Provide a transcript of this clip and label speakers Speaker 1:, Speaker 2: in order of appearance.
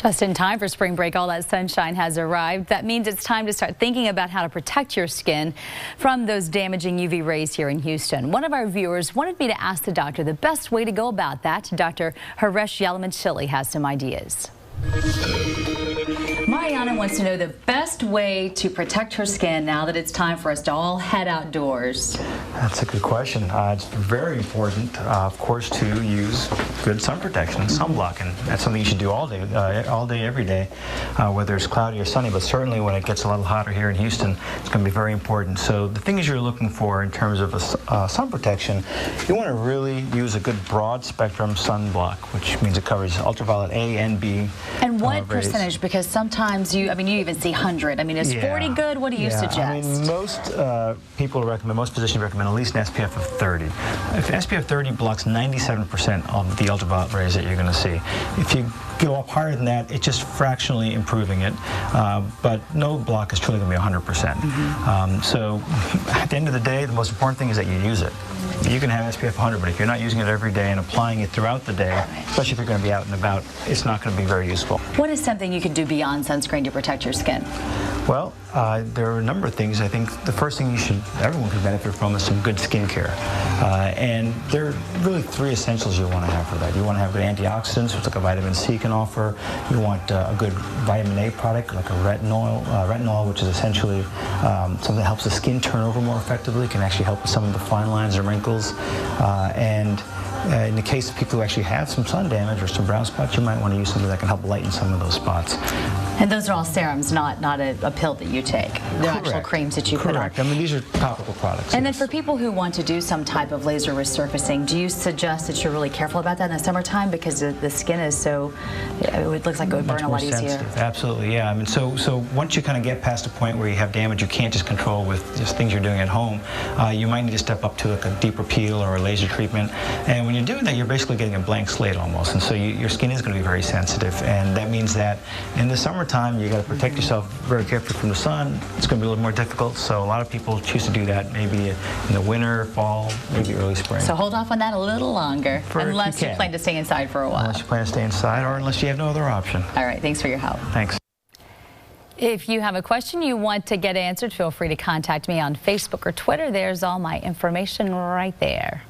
Speaker 1: Just in time for spring break, all that sunshine has arrived. That means it's time to start thinking about how to protect your skin from those damaging UV rays here in Houston. One of our viewers wanted me to ask the doctor the best way to go about that. Dr. DrYalamanchili has some ideas. Mariana wants to know the best way to protect her skin now that it's time for us to all head outdoors.
Speaker 2: That's a good question. It's very important, of course, to use good sun protection, sunblock, and that's something you should do all day, every day, whether it's cloudy or sunny, but certainly when it gets a little hotter here in Houston, it's going to be very important. So the things you're looking for in terms of sun protection, you want to really use a good broad spectrum sunblock, which means it covers ultraviolet A and B.
Speaker 1: And what percentage? Because sometimes you even see 100. I mean, is 40 good? What do you suggest?
Speaker 2: I mean, most people recommend, most physicians recommend at least an SPF of 30. If SPF 30 blocks 97% of the ultraviolet rays that you're going to see. If you go up higher than that, it's just fractionally improving it, but no block is truly going to be 100%. So at the end of the day, the most important thing is that you use it. You can have SPF 100, but if you're not using it every day and applying it throughout the day, especially if you're going to be out and about, it's not going to be very useful.
Speaker 1: What is something you can do beyond sunscreen to protect your skin?
Speaker 2: Well, there are a number of things. I think the first thing everyone could benefit from is some good skincare. And there are really three essentials you want to have for that. You want to have good antioxidants, which like a vitamin C can offer. You want a good vitamin A product, like a retinol, which is essentially something that helps the skin turn over more effectively, can actually help with some of the fine lines and wrinkles. In the case of people who actually have some sun damage or some brown spots, you might want to use something that can help lighten some of those spots.
Speaker 1: And those are all serums, not a pill that you take. They're actual creams that you put on.
Speaker 2: Correct. I mean, these are topical products.
Speaker 1: And then for people who want to do some type of laser resurfacing, do you suggest that you're really careful about that in the summertime because the skin is so, it looks like it would burn a lot easier?
Speaker 2: Absolutely, yeah. I mean, so once you kind of get past a point where you have damage you can't just control with just things you're doing at home, you might need to step up to like a deeper peel or a laser treatment. And when you're doing that, you're basically getting a blank slate almost. And so your skin is going to be very sensitive. And that means that in the summertime, you got to protect yourself very carefully from the sun. It's going to be a little more difficult. So a lot of people choose to do that maybe in the winter, fall, maybe early spring.
Speaker 1: So hold off on that a little longer, unless you plan to stay inside for a while.
Speaker 2: Unless you plan to stay inside or unless you have no other option.
Speaker 1: All right, thanks for your help.
Speaker 2: Thanks.
Speaker 1: If you have a question you want to get answered, feel free to contact me on Facebook or Twitter. There's all my information right there.